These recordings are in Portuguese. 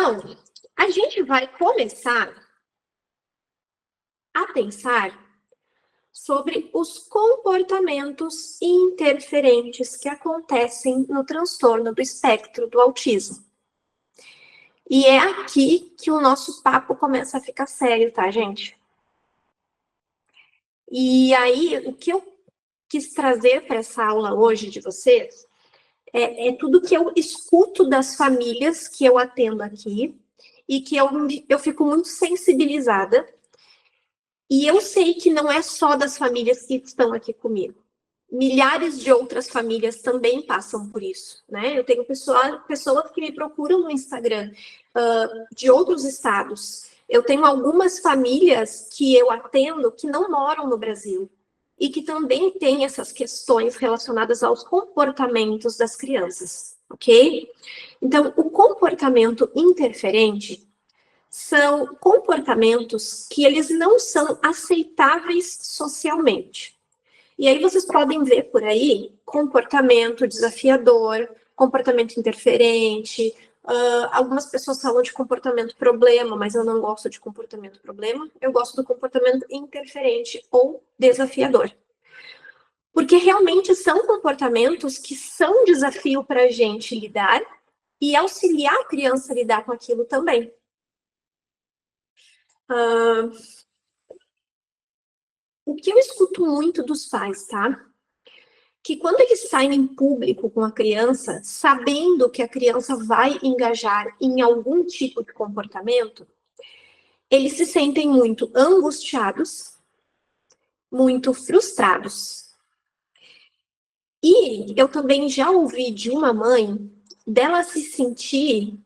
Então, a gente vai começar a pensar sobre os comportamentos interferentes que acontecem no transtorno do espectro do autismo. E é aqui que o nosso papo começa a ficar sério, tá, gente? E aí, o que eu quis trazer para essa aula hoje de vocês é tudo que eu escuto das famílias que eu atendo aqui e que eu fico muito sensibilizada. E eu sei que não é só das famílias que estão aqui comigo. Milhares de outras famílias também passam por isso, né? Eu tenho pessoas que me procuram no Instagram de outros estados. Eu tenho algumas famílias que eu atendo que não moram no Brasil e que também têm essas questões relacionadas aos comportamentos das crianças, ok? Então, o comportamento interferente são comportamentos que eles não são aceitáveis socialmente. E aí vocês podem ver por aí comportamento desafiador, comportamento interferente, algumas pessoas falam de comportamento problema, mas eu não gosto de comportamento problema, eu gosto do comportamento interferente ou desafiador. Porque realmente são comportamentos que são desafio para a gente lidar e auxiliar a criança a lidar com aquilo também. O que eu escuto muito dos pais, tá? Que quando eles saem em público com a criança, sabendo que a criança vai engajar em algum tipo de comportamento, eles se sentem muito angustiados, muito frustrados. E eu também já ouvi de uma mãe dela se sentir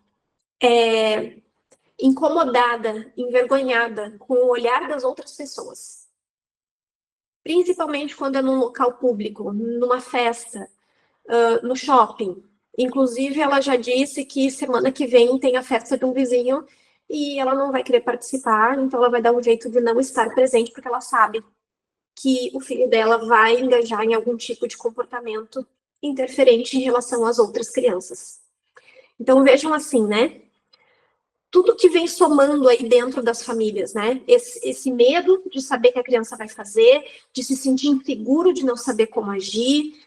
incomodada, envergonhada com o olhar das outras pessoas. Principalmente quando é num local público, numa festa, no shopping. Inclusive, ela já disse que semana que vem tem a festa de um vizinho e ela não vai querer participar, então ela vai dar um jeito de não estar presente, porque ela sabe que o filho dela vai engajar em algum tipo de comportamento interferente em relação às outras crianças. Então, vejam assim, né? Tudo que vem somando aí dentro das famílias, né? Esse medo de saber que a criança vai fazer, de se sentir inseguro, de não saber como agir,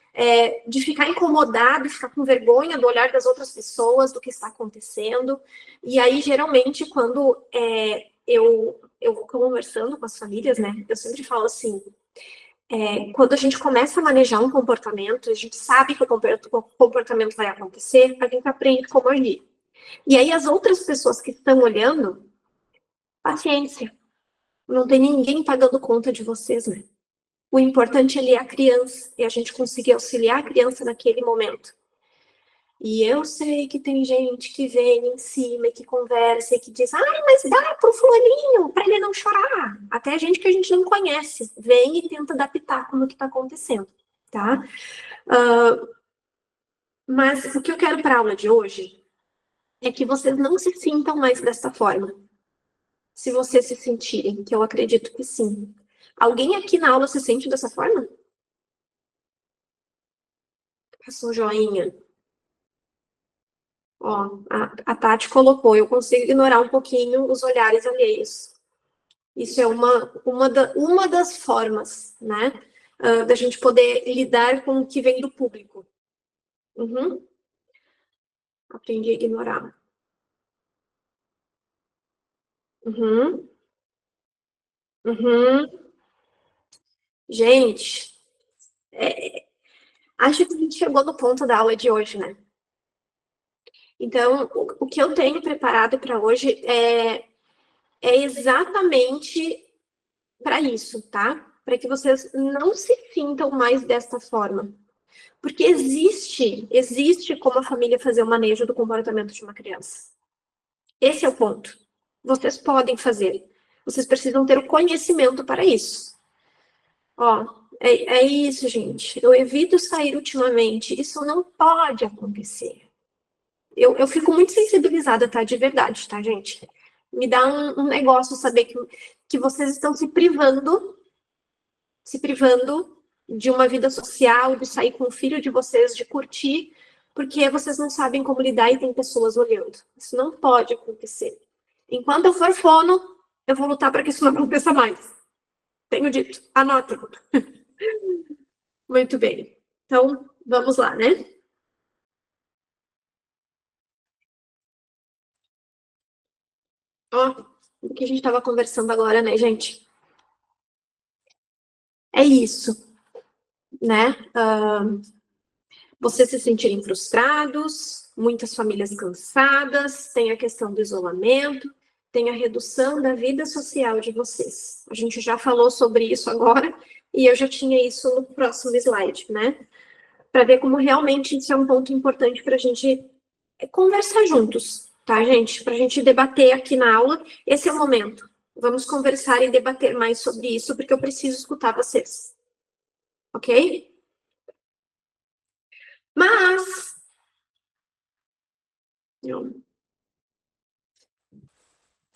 de ficar incomodado, ficar com vergonha do olhar das outras pessoas, do que está acontecendo. E aí, geralmente, quando eu vou conversando com as famílias, né? Eu sempre falo assim, quando a gente começa a manejar um comportamento, a gente sabe que o comportamento vai acontecer, a gente aprende como agir. E aí as outras pessoas que estão olhando, paciência, não tem ninguém pagando conta de vocês, né? O importante ali é a criança, e a gente conseguir auxiliar a criança naquele momento. E eu sei que tem gente que vem em cima e que conversa e que diz, mas dá pro fulaninho, para ele não chorar. Até gente que a gente não conhece, vem e tenta dar pitaco no que tá acontecendo, tá? Mas o que eu quero para a aula de hoje é que vocês não se sintam mais dessa forma. Se vocês se sentirem, que eu acredito que sim. Alguém aqui na aula se sente dessa forma? Passou joinha. Ó, a Tati colocou, eu consigo ignorar um pouquinho os olhares alheios. Isso é uma das formas, né, da gente poder lidar com o que vem do público. Uhum. Aprendi a ignorar. Uhum. Uhum. Gente, acho que a gente chegou no ponto da aula de hoje, né? Então, o que eu tenho preparado para hoje é exatamente para isso, tá? Para que vocês não se sintam mais desta forma. Porque existe como a família fazer o manejo do comportamento de uma criança. Esse é o ponto. Vocês podem fazer. Vocês precisam ter o conhecimento para isso. Ó, é isso, gente. Eu evito sair ultimamente. Isso não pode acontecer. Eu fico muito sensibilizada, tá? De verdade, tá, gente? Me dá um negócio saber que vocês estão se privando de uma vida social, de sair com o filho de vocês, de curtir porque vocês não sabem como lidar e tem pessoas olhando. Isso não pode acontecer. Enquanto eu for fono, eu vou lutar para que isso não aconteça mais. Tenho dito. Anota. Muito bem. Então, vamos lá, né? Ó, o que a gente estava conversando agora, né, gente? É isso, né? Vocês se sentirem frustrados, muitas famílias cansadas, tem a questão do isolamento, tem a redução da vida social de vocês. A gente já falou sobre isso agora, e eu já tinha isso no próximo slide, né? Para ver como realmente isso é um ponto importante para a gente conversar juntos, tá, gente? Para a gente debater aqui na aula. Esse é o momento. Vamos conversar e debater mais sobre isso, porque eu preciso escutar vocês. Ok? Mas.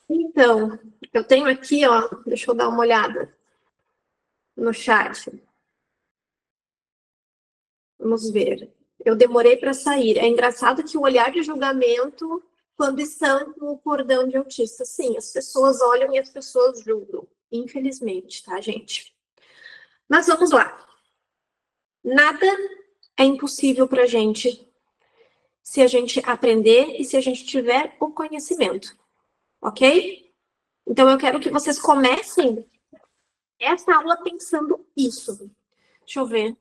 Então, eu tenho aqui, ó, deixa eu dar uma olhada no chat. Vamos ver. Eu demorei para sair. É engraçado que o olhar de julgamento, quando estão com o cordão de autista, sim, as pessoas olham e as pessoas julgam. Infelizmente, tá, gente? Mas vamos lá. Nada é impossível para a gente se a gente aprender e se a gente tiver o conhecimento, ok? Então, eu quero que vocês comecem essa aula pensando isso. Deixa eu ver.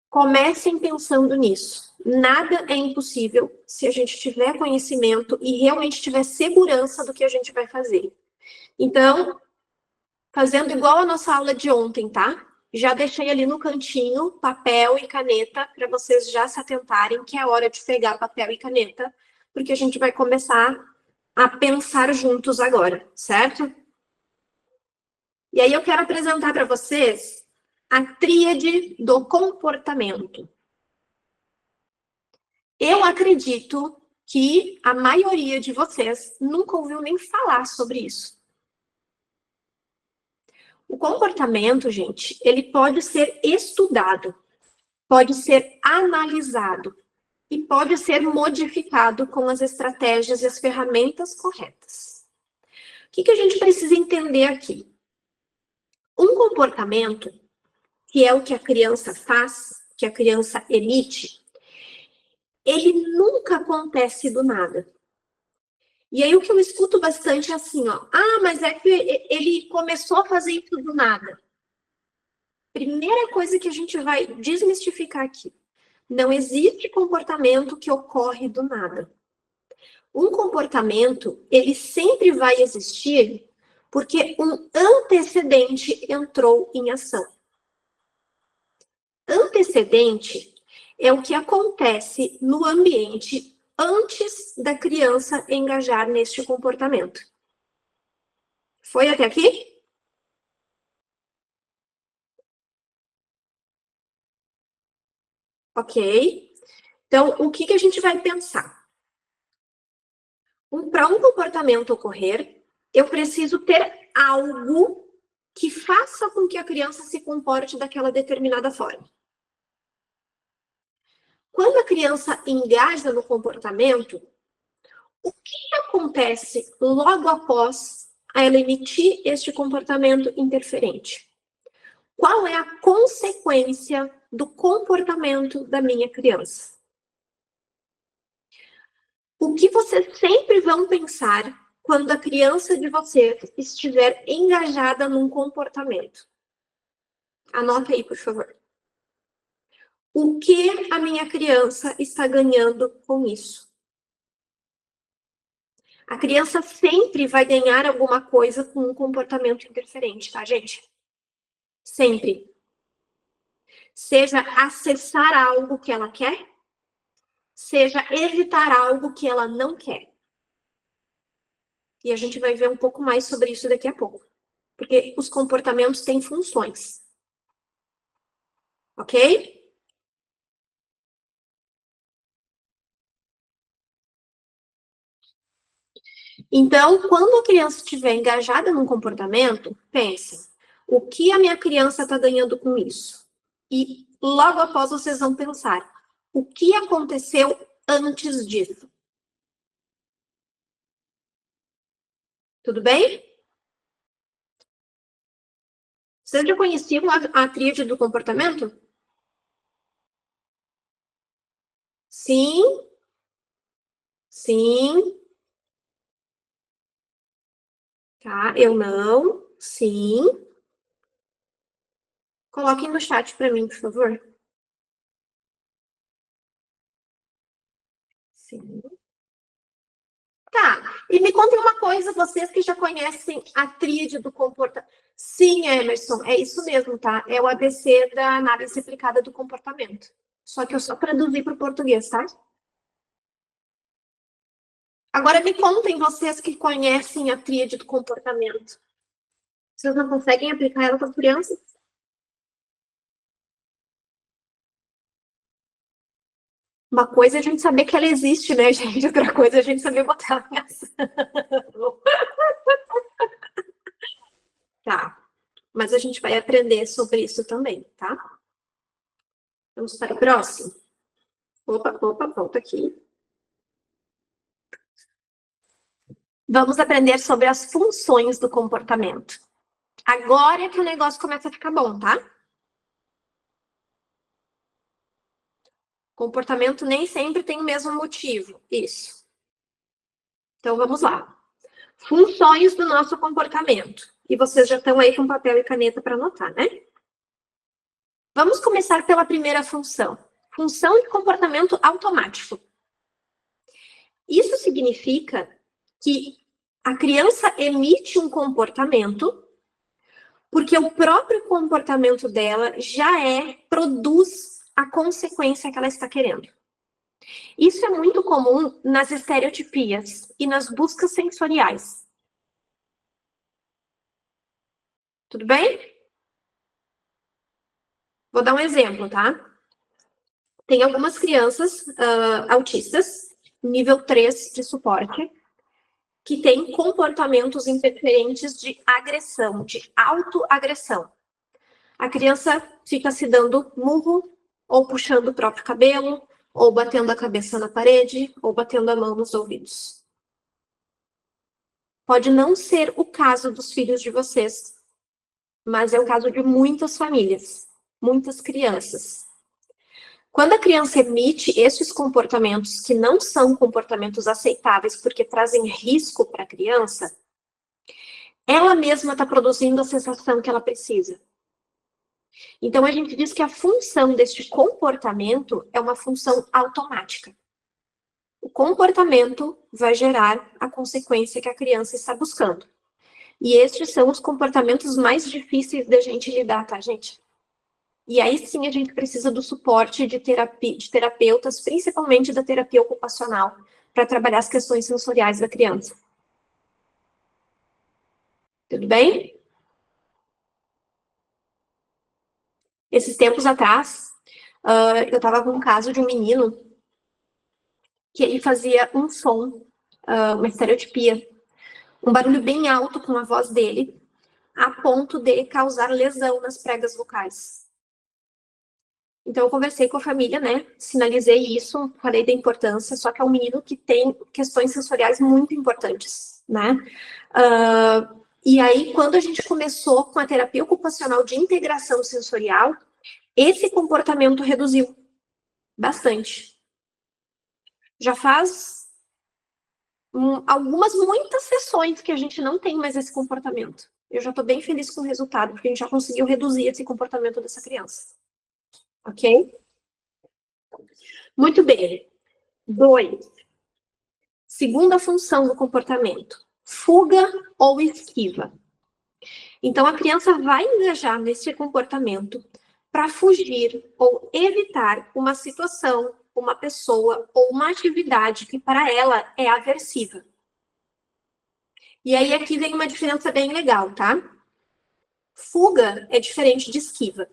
Comecem pensando nisso. Nada é impossível se a gente tiver conhecimento e realmente tiver segurança do que a gente vai fazer. Então, fazendo igual a nossa aula de ontem, tá? Já deixei ali no cantinho papel e caneta para vocês já se atentarem que é hora de pegar papel e caneta, porque a gente vai começar a pensar juntos agora, certo? E aí eu quero apresentar para vocês a tríade do comportamento. Eu acredito que a maioria de vocês nunca ouviu nem falar sobre isso. O comportamento, gente, ele pode ser estudado, pode ser analisado e pode ser modificado com as estratégias e as ferramentas corretas. O que a gente precisa entender aqui? Um comportamento, que é o que a criança faz, que a criança emite, ele nunca acontece do nada. E aí o que eu escuto bastante é assim, ó, mas é que ele começou a fazer isso do nada. Primeira coisa que a gente vai desmistificar aqui. Não existe comportamento que ocorre do nada. Um comportamento, ele sempre vai existir porque um antecedente entrou em ação. Antecedente é o que acontece no ambiente antes da criança engajar neste comportamento. Foi até aqui? Ok. Então, o que a gente vai pensar? Para um comportamento ocorrer, eu preciso ter algo que faça com que a criança se comporte daquela determinada forma. Quando a criança engaja no comportamento, o que acontece logo após ela emitir este comportamento interferente? Qual é a consequência do comportamento da minha criança? O que vocês sempre vão pensar quando a criança de vocês estiver engajada num comportamento? Anota aí, por favor. O que a minha criança está ganhando com isso? A criança sempre vai ganhar alguma coisa com um comportamento interferente, tá, gente? Sempre. Seja acessar algo que ela quer, seja evitar algo que ela não quer. E a gente vai ver um pouco mais sobre isso daqui a pouco. Porque os comportamentos têm funções. Ok? Então, quando a criança estiver engajada num comportamento, pense, o que a minha criança está ganhando com isso? E logo após vocês vão pensar, o que aconteceu antes disso? Tudo bem? Vocês já conheciam a tríade do comportamento? Sim, sim, tá, eu não, sim. Coloquem no chat para mim, por favor. Sim. Tá, e me contem uma coisa, vocês que já conhecem a tríade do comportamento. Sim, Emerson, é isso mesmo, tá? É o ABC da análise aplicada do comportamento. Só que eu só traduzi para o português, tá? Agora me contem, vocês que conhecem a tríade do comportamento. Vocês não conseguem aplicar ela para crianças? Uma coisa é a gente saber que ela existe, né, gente? Outra coisa é a gente saber botar ela em ação. Tá, mas a gente vai aprender sobre isso também, tá? Vamos para o próximo. Opa, volta aqui. Vamos aprender sobre as funções do comportamento. Agora é que o negócio começa a ficar bom, tá? Comportamento nem sempre tem o mesmo motivo. Isso. Então, vamos lá. Funções do nosso comportamento. E vocês já estão aí com papel e caneta para anotar, né? Vamos começar pela primeira função. Função de comportamento automático. Isso significa que a criança emite um comportamento porque o próprio comportamento dela produz a consequência que ela está querendo. Isso é muito comum nas estereotipias e nas buscas sensoriais. Tudo bem? Vou dar um exemplo, tá? Tem algumas crianças autistas, nível 3 de suporte, que têm comportamentos interferentes de agressão, de autoagressão. A criança fica se dando murro, ou puxando o próprio cabelo, ou batendo a cabeça na parede, ou batendo a mão nos ouvidos. Pode não ser o caso dos filhos de vocês, mas é o caso de muitas famílias, muitas crianças. Quando a criança emite esses comportamentos que não são comportamentos aceitáveis porque trazem risco para a criança, ela mesma está produzindo a sensação que ela precisa. Então, a gente diz que a função deste comportamento é uma função automática. O comportamento vai gerar a consequência que a criança está buscando. E estes são os comportamentos mais difíceis da gente lidar, tá, gente? E aí sim a gente precisa do suporte de terapeutas, principalmente da terapia ocupacional, para trabalhar as questões sensoriais da criança. Tudo bem? Esses tempos atrás, eu estava com um caso de um menino que ele fazia um som, uma estereotipia, um barulho bem alto com a voz dele, a ponto de causar lesão nas pregas vocais. Então, eu conversei com a família, né? Sinalizei isso, falei da importância, só que é um menino que tem questões sensoriais muito importantes, né? E aí, quando a gente começou com a terapia ocupacional de integração sensorial, esse comportamento reduziu bastante. Já faz muitas sessões que a gente não tem mais esse comportamento. Eu já estou bem feliz com o resultado, porque a gente já conseguiu reduzir esse comportamento dessa criança. Ok? Muito bem. 2. Segunda função do comportamento. Fuga ou esquiva. Então, a criança vai engajar nesse comportamento para fugir ou evitar uma situação, uma pessoa ou uma atividade que para ela é aversiva. E aí aqui vem uma diferença bem legal, tá? Fuga é diferente de esquiva.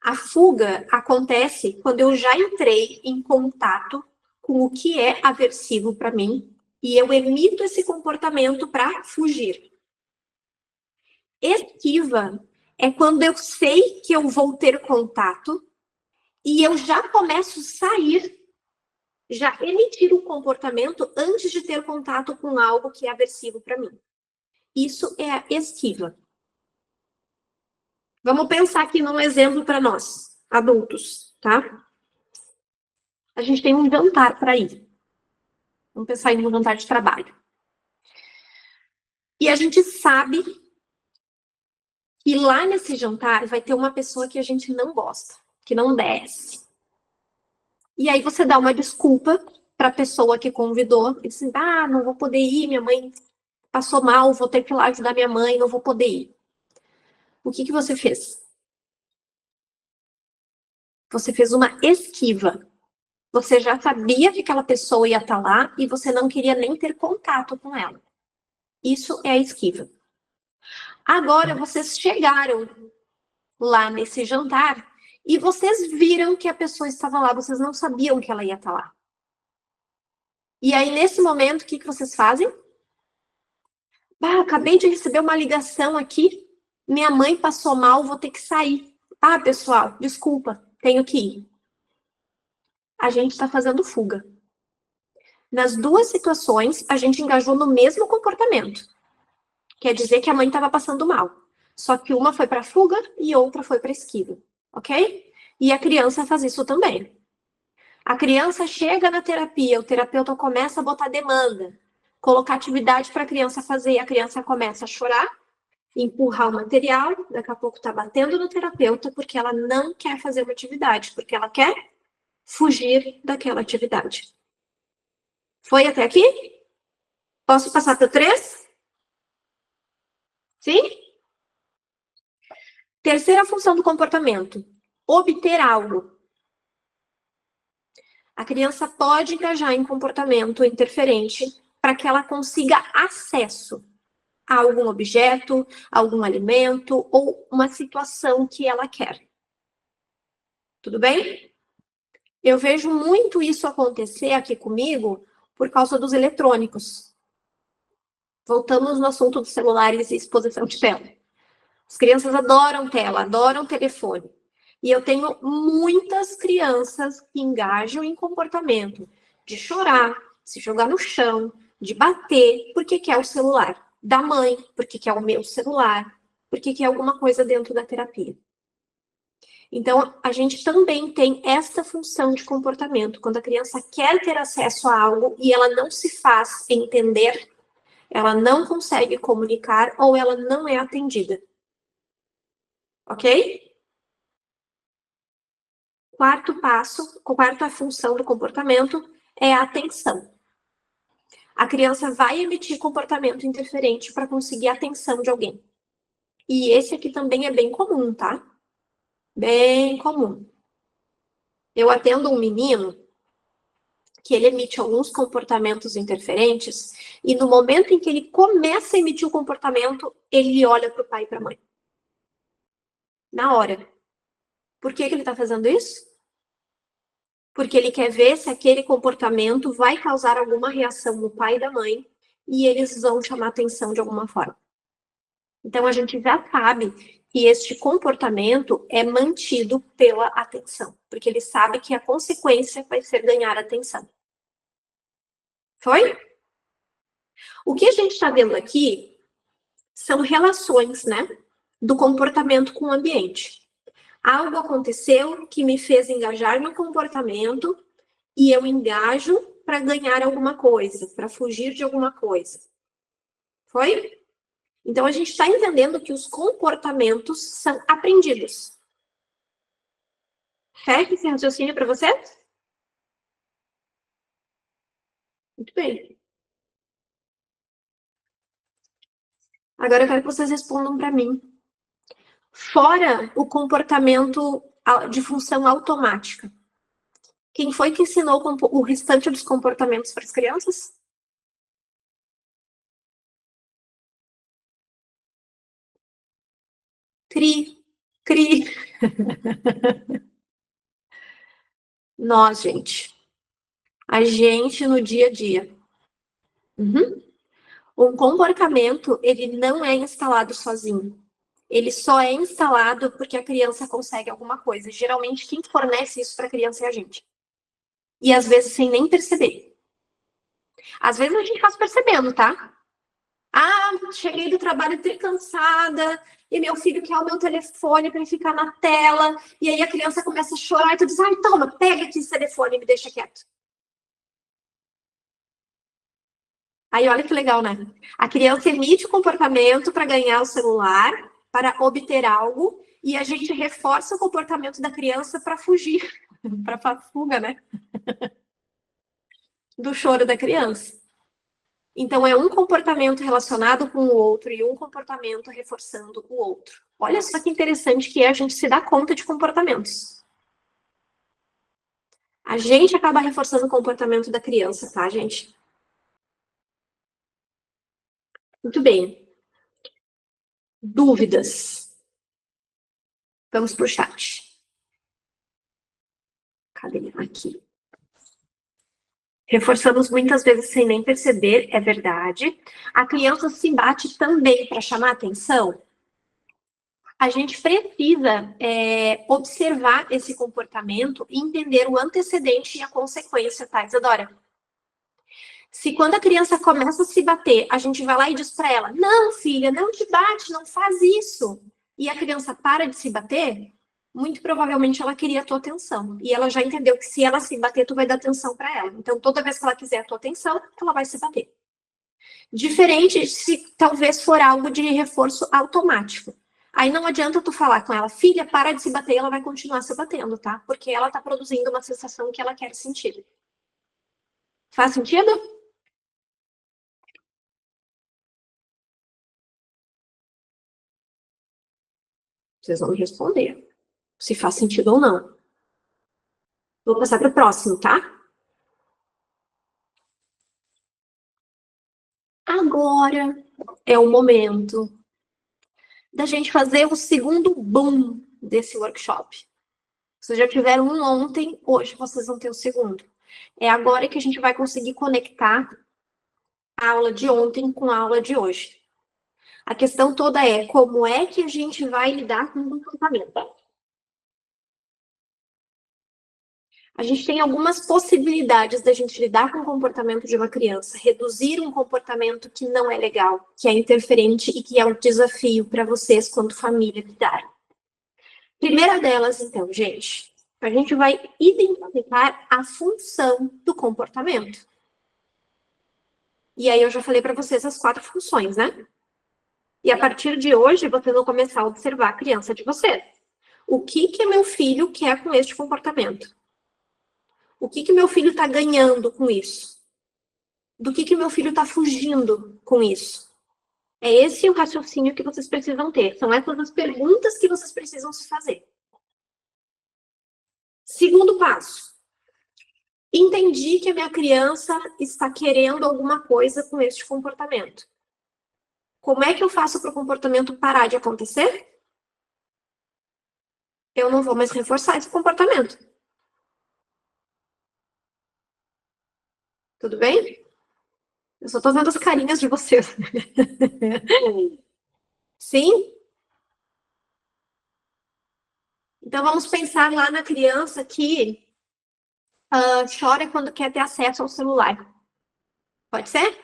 A fuga acontece quando eu já entrei em contato com o que é aversivo para mim e eu emito esse comportamento para fugir. Esquiva é quando eu sei que eu vou ter contato e eu já começo a sair, já emitir o comportamento antes de ter contato com algo que é aversivo para mim. Isso é a esquiva. Vamos pensar aqui num exemplo para nós, adultos, tá? A gente tem um jantar para ir. Vamos pensar em um jantar de trabalho. E a gente sabe que lá nesse jantar vai ter uma pessoa que a gente não gosta, que não desce. E aí você dá uma desculpa para a pessoa que convidou, e diz assim, não vou poder ir, minha mãe passou mal, vou ter que ir lá ajudar minha mãe, não vou poder ir. O que você fez? Você fez uma esquiva. Você já sabia que aquela pessoa ia estar lá e você não queria nem ter contato com ela. Isso é a esquiva. Agora, vocês chegaram lá nesse jantar e vocês viram que a pessoa estava lá, vocês não sabiam que ela ia estar lá. E aí, nesse momento, o que vocês fazem? Acabei de receber uma ligação aqui, minha mãe passou mal, vou ter que sair. Pessoal, desculpa, tenho que ir. A gente está fazendo fuga. Nas duas situações, a gente engajou no mesmo comportamento. Quer dizer que a mãe estava passando mal. Só que uma foi para fuga e outra foi para esquiva, ok? E a criança faz isso também. A criança chega na terapia, o terapeuta começa a botar demanda, colocar atividade para a criança fazer, a criança começa a chorar, empurrar o material, daqui a pouco está batendo no terapeuta porque ela não quer fazer uma atividade, porque ela quer fugir daquela atividade. Foi até aqui? Posso passar para o 3? Sim? Terceira função do comportamento, obter algo. A criança pode engajar em comportamento interferente para que ela consiga acesso a algum objeto, algum alimento ou uma situação que ela quer. Tudo bem? Eu vejo muito isso acontecer aqui comigo por causa dos eletrônicos. Voltamos no assunto dos celulares e exposição de tela. As crianças adoram tela, adoram telefone. E eu tenho muitas crianças que engajam em comportamento de chorar, se jogar no chão, de bater, porque quer o celular da mãe, porque quer o meu celular, porque quer alguma coisa dentro da terapia. Então, a gente também tem esta função de comportamento. Quando a criança quer ter acesso a algo e ela não se faz entender, ela não consegue comunicar ou ela não é atendida. Ok? Quarto passo, quarta função do comportamento é a atenção. A criança vai emitir comportamento interferente para conseguir a atenção de alguém. E esse aqui também é bem comum, tá? Bem comum. Eu atendo um menino que ele emite alguns comportamentos interferentes e no momento em que ele começa a emitir o comportamento, ele olha para o pai e para a mãe. Na hora. Por que ele está fazendo isso? Porque ele quer ver se aquele comportamento vai causar alguma reação no pai e da mãe e eles vão chamar atenção de alguma forma. Então, a gente já sabe que este comportamento é mantido pela atenção, porque ele sabe que a consequência vai ser ganhar atenção. Foi? O que a gente está vendo aqui são relações, né, do comportamento com o ambiente. Algo aconteceu que me fez engajar no comportamento e eu engajo para ganhar alguma coisa, para fugir de alguma coisa. Foi? Então, a gente está entendendo que os comportamentos são aprendidos. Fecha esse raciocínio para você? Muito bem. Agora eu quero que vocês respondam para mim. Fora o comportamento de função automática, quem foi que ensinou o restante dos comportamentos para as crianças? Cri, cri. Nós, gente. A gente no dia a dia. Uhum. Um comportamento, ele não é instalado sozinho. ele só é instalado porque a criança consegue alguma coisa. Geralmente, quem fornece isso para a criança é a gente. E às vezes sem nem perceber. Às vezes a gente faz percebendo, tá? Ah, cheguei do trabalho cansada, e meu filho quer o meu telefone para ficar na tela, e aí a criança começa a chorar, e tu diz, ai, toma, pega aqui esse telefone e me deixa quieto. Aí olha que legal, né? A criança emite o comportamento para ganhar o celular, para obter algo, e a gente reforça o comportamento da criança para fugir, para fuga, né? Do choro da criança. Então, é um comportamento relacionado com o outro e um comportamento reforçando o outro. Olha só que interessante que é a gente se dar conta de comportamentos. A gente acaba reforçando o comportamento da criança, tá, gente? Muito bem. Dúvidas? Vamos para o chat. Cadê? Aqui. Reforçamos muitas vezes sem nem perceber, é verdade. A criança se bate também para chamar atenção. A gente precisa observar esse comportamento e entender o antecedente e a consequência, tá, Isadora? Se quando a criança começa a se bater, a gente vai lá e diz para ela: não, filha, não te bate, não faz isso. E a criança para de se bater, muito provavelmente ela queria a tua atenção. E ela já entendeu que se ela se bater, tu vai dar atenção para ela. Então, toda vez que ela quiser a tua atenção, ela vai se bater. Diferente se talvez for algo de reforço automático. Aí não adianta tu falar com ela, filha, para de se bater, ela vai continuar se batendo, tá? Porque ela tá produzindo uma sensação que ela quer sentir. Faz sentido? Vocês vão me responder se faz sentido ou não. Vou passar para o próximo, tá? Agora é o momento da gente fazer o segundo boom desse workshop. Vocês já tiveram um ontem, hoje vocês vão ter o segundo. É agora que a gente vai conseguir conectar a aula de ontem com a aula de hoje. A questão toda é como é que a gente vai lidar com o comportamento. A gente tem algumas possibilidades da gente lidar com o comportamento de uma criança, reduzir um comportamento que não é legal, que é interferente e que é um desafio para vocês, quanto família, lidarem. Primeira delas, então, gente, a gente vai identificar a função do comportamento. E aí eu já falei para vocês as 4 funções, né? E a partir de hoje, vocês vão começar a observar a criança de vocês. O que meu filho quer com este comportamento? O que meu filho está ganhando com isso? Do que meu filho está fugindo com isso? É esse o raciocínio que vocês precisam ter. São essas as perguntas que vocês precisam se fazer. Segundo passo. Entendi que a minha criança está querendo alguma coisa com este comportamento. Como é que eu faço para o comportamento parar de acontecer? Eu não vou mais reforçar esse comportamento. Tudo bem? Eu só tô vendo as carinhas de vocês. Sim? Então vamos pensar lá na criança que chora quando quer ter acesso ao celular. Pode ser?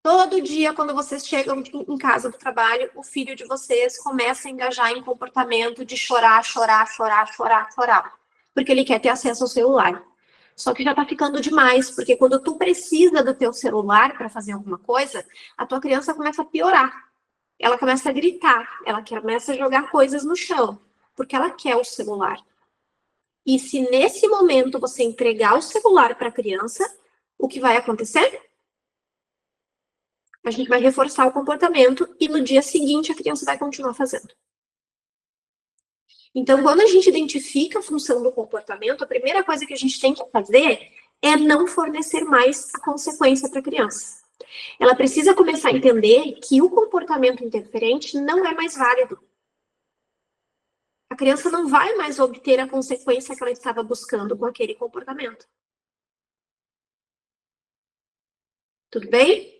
Todo dia, quando vocês chegam em casa do trabalho, o filho de vocês começa a engajar em comportamento de chorar, chorar, chorar, chorar, chorar. Porque ele quer ter acesso ao celular. Só que já tá ficando demais, porque quando tu precisa do teu celular para fazer alguma coisa, a tua criança começa a piorar. Ela começa a gritar, ela começa a jogar coisas no chão, porque ela quer o celular. E se nesse momento você entregar o celular para a criança, o que vai acontecer? A gente vai reforçar o comportamento e no dia seguinte a criança vai continuar fazendo. Então, quando a gente identifica a função do comportamento, a primeira coisa que a gente tem que fazer é não fornecer mais a consequência para a criança. Ela precisa começar a entender que o comportamento interferente não é mais válido. A criança não vai mais obter a consequência que ela estava buscando com aquele comportamento. Tudo bem?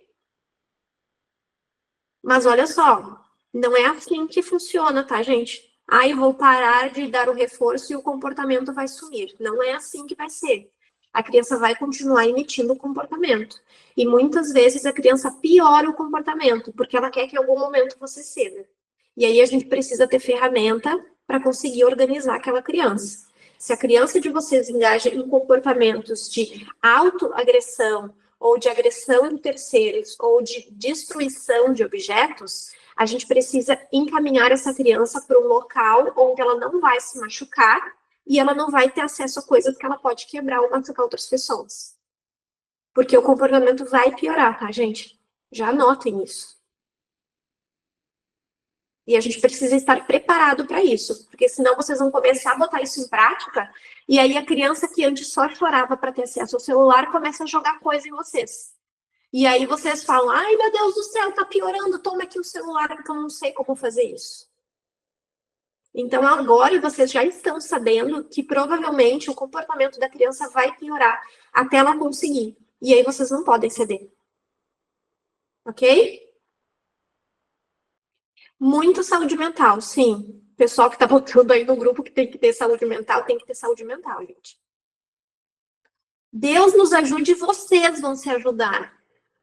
Mas olha só, não é assim que funciona, tá, gente? Ah, eu vou parar de dar o reforço e o comportamento vai sumir. Não é assim que vai ser. A criança vai continuar emitindo o comportamento. E muitas vezes a criança piora o comportamento, porque ela quer que em algum momento você ceda. E aí a gente precisa ter ferramenta para conseguir organizar aquela criança. Se a criança de vocês engaja em comportamentos de autoagressão, ou de agressão em terceiros, ou de destruição de objetos, a gente precisa encaminhar essa criança para um local onde ela não vai se machucar e ela não vai ter acesso a coisas que ela pode quebrar ou machucar outras pessoas. Porque o comportamento vai piorar, tá, gente? Já anotem isso. E a gente precisa estar preparado para isso, porque senão vocês vão começar a botar isso em prática, e aí a criança que antes só chorava para ter acesso ao celular começa a jogar coisa em vocês. E aí vocês falam, ai meu Deus do céu, tá piorando, toma aqui o celular, porque eu não sei como fazer isso. Então agora vocês já estão sabendo que provavelmente o comportamento da criança vai piorar até ela conseguir. E aí vocês não podem ceder. Ok? Muito saúde mental, sim. O pessoal que tá botando aí no grupo que tem que ter saúde mental, tem que ter saúde mental, gente. Deus nos ajude e vocês vão se ajudar,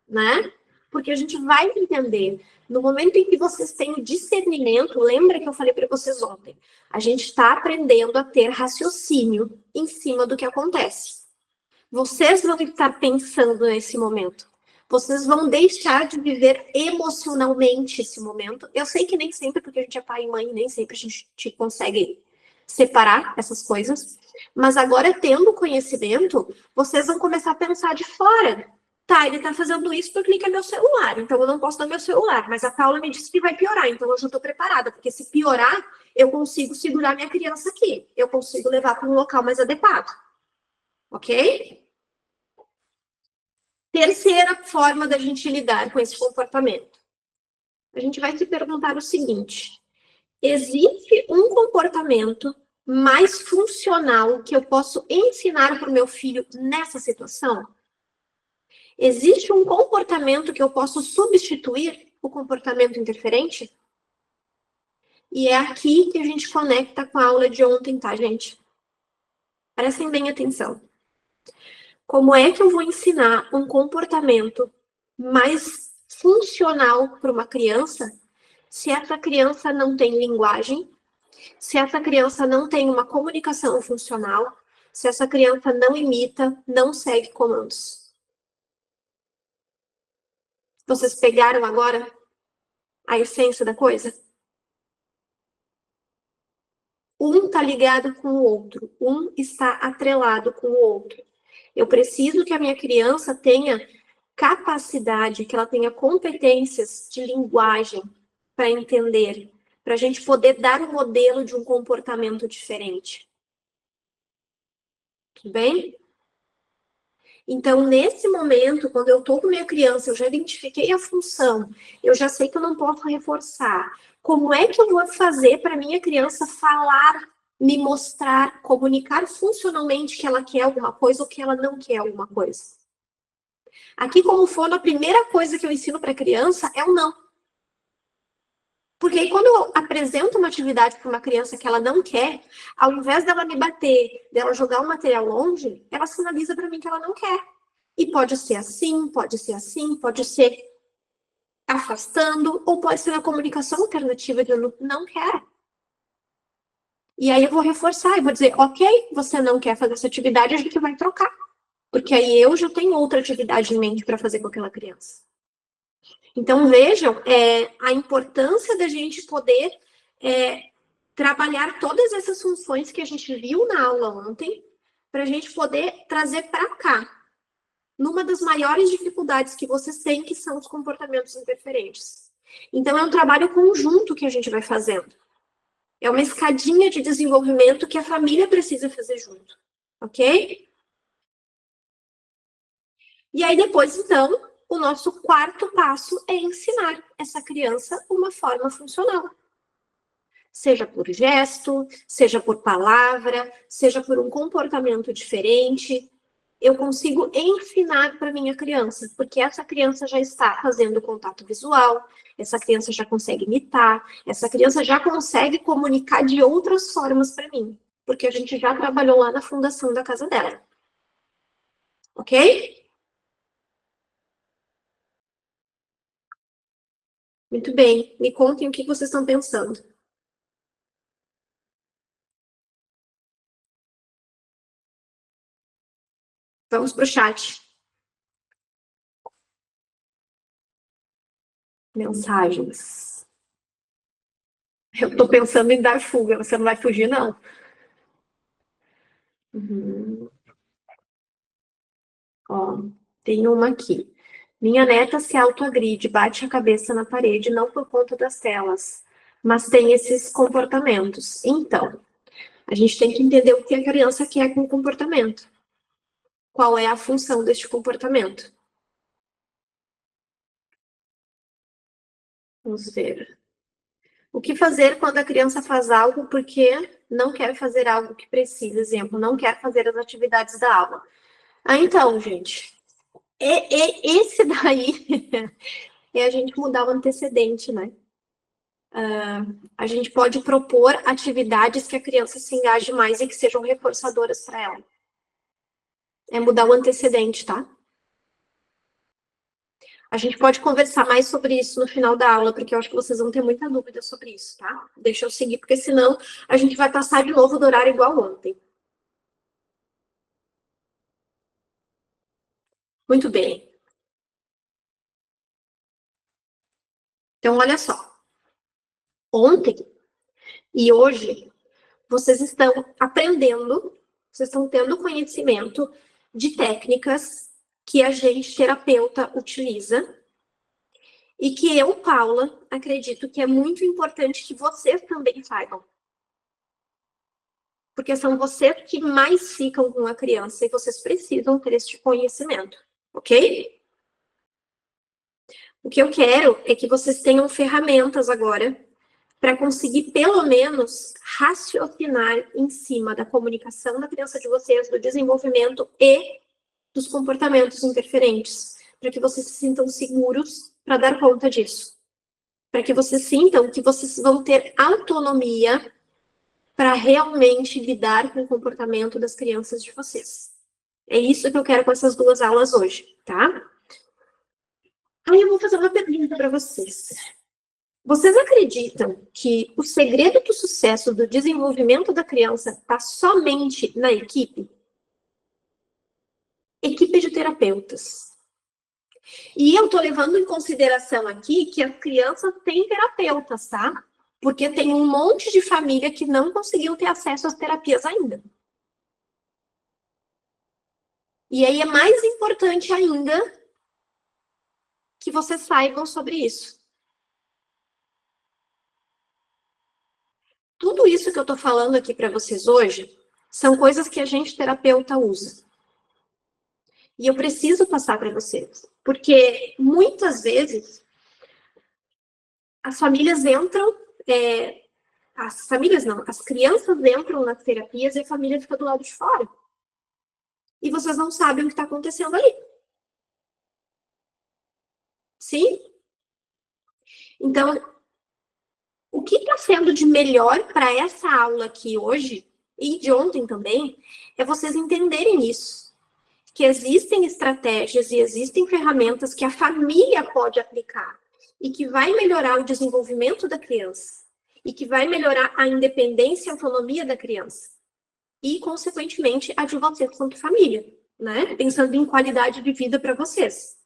né? Porque a gente vai entender. No momento em que vocês têm o discernimento, lembra que eu falei para vocês ontem? A gente está aprendendo a ter raciocínio em cima do que acontece. Vocês vão estar pensando nesse momento. Vocês vão deixar de viver emocionalmente esse momento. Eu sei que nem sempre, porque a gente é pai e mãe, nem sempre a gente consegue separar essas coisas. Mas agora, tendo conhecimento, vocês vão começar a pensar de fora. Tá, ele tá fazendo isso porque ele quer meu celular, então eu não posso dar meu celular. Mas a Paula me disse que vai piorar, então eu já estou preparada, porque se piorar, eu consigo segurar minha criança aqui. Eu consigo levar para um local mais adequado. Ok? Terceira forma da gente lidar com esse comportamento. A gente vai se perguntar o seguinte: existe um comportamento mais funcional que eu posso ensinar para o meu filho nessa situação? Existe um comportamento que eu posso substituir o comportamento interferente? E é aqui que a gente conecta com a aula de ontem, tá, gente? Prestem bem atenção. Como é que eu vou ensinar um comportamento mais funcional para uma criança se essa criança não tem linguagem, se essa criança não tem uma comunicação funcional, se essa criança não imita, não segue comandos? Vocês pegaram agora a essência da coisa? Um está ligado com o outro, um está atrelado com o outro. Eu preciso que a minha criança tenha capacidade, que ela tenha competências de linguagem para entender, para a gente poder dar um modelo de um comportamento diferente. Tudo bem? Então, nesse momento, quando eu estou com minha criança, eu já identifiquei a função, eu já sei que eu não posso reforçar. Como é que eu vou fazer para minha criança falar, me mostrar, comunicar funcionalmente que ela quer alguma coisa ou que ela não quer alguma coisa? Aqui, como fono, a primeira coisa que eu ensino para a criança é o não. Porque aí, quando eu apresento uma atividade para uma criança que ela não quer, ao invés dela me bater, dela jogar o material longe, ela sinaliza para mim que ela não quer. E pode ser assim, pode ser assim, pode ser afastando, ou pode ser uma comunicação alternativa de eu não quero. E aí eu vou reforçar, eu vou dizer, ok, você não quer fazer essa atividade, a gente vai trocar. Porque aí eu já tenho outra atividade em mente para fazer com aquela criança. Então, vejam a importância da gente poder trabalhar todas essas funções que a gente viu na aula ontem, para a gente poder trazer para cá, numa das maiores dificuldades que vocês têm, que são os comportamentos interferentes. Então, é um trabalho conjunto que a gente vai fazendo. É uma escadinha de desenvolvimento que a família precisa fazer junto, ok? E aí, depois, então, o nosso quarto passo é ensinar essa criança uma forma funcional. Seja por gesto, seja por palavra, seja por um comportamento diferente. eu consigo ensinar para minha criança, porque essa criança já está fazendo contato visual, essa criança já consegue imitar, essa criança já consegue comunicar de outras formas para mim, porque a gente já trabalhou lá na fundação da casa dela. Ok? Muito bem. Me contem o que vocês estão pensando. Vamos para o chat. Mensagens. Eu estou pensando em dar fuga. Você não vai fugir, não. Uhum. Ó, tem uma aqui. Minha neta se autoagride, bate a cabeça na parede, não por conta das telas, mas tem esses comportamentos. Então, a gente tem que entender o que a criança quer com o comportamento. Qual é a função deste comportamento? Vamos ver. O que fazer quando a criança faz algo porque não quer fazer algo que precisa? Exemplo, não quer fazer as atividades da aula. Ah, então, gente, esse daí é a gente mudar o antecedente, né? A gente pode propor atividades que a criança se engaje mais e que sejam reforçadoras para ela. É mudar o antecedente, tá? A gente pode conversar mais sobre isso no final da aula, porque eu acho que vocês vão ter muita dúvida sobre isso, tá? Deixa eu seguir, porque senão a gente vai passar de novo do horário igual ontem. Muito bem. Então, olha só. Ontem e hoje, vocês estão aprendendo, vocês estão tendo conhecimento de técnicas que a gente, terapeuta, utiliza e que eu, Paula, acredito que é muito importante que vocês também saibam. Porque são vocês que mais ficam com a criança e vocês precisam ter esse conhecimento, ok? O que eu quero é que vocês tenham ferramentas agora para conseguir, pelo menos, raciocinar em cima da comunicação da criança de vocês, do desenvolvimento e dos comportamentos interferentes, para que vocês se sintam seguros para dar conta disso. Para que vocês sintam que vocês vão ter autonomia para realmente lidar com o comportamento das crianças de vocês. É isso que eu quero com essas duas aulas hoje, tá? Aí eu vou fazer uma pergunta para vocês. Vocês acreditam que o segredo do sucesso do desenvolvimento da criança está somente na equipe? Equipe de terapeutas. E eu estou levando em consideração aqui que as crianças têm terapeutas, tá? Porque tem um monte de família que não conseguiu ter acesso às terapias ainda. E aí é mais importante ainda que vocês saibam sobre isso. Tudo isso que eu estou falando aqui para vocês hoje são coisas que a gente, terapeuta, usa. E eu preciso passar para vocês. Porque muitas vezes as famílias entram, as famílias não, as crianças entram nas terapias e a família fica do lado de fora. E vocês não sabem o que está acontecendo ali. Sim? Então, o que está sendo de melhor para essa aula aqui hoje, e de ontem também, é vocês entenderem isso. Que existem estratégias e existem ferramentas que a família pode aplicar e que vai melhorar o desenvolvimento da criança e que vai melhorar a independência e a autonomia da criança e, consequentemente, a de vocês quanto família, né? Pensando em qualidade de vida para vocês.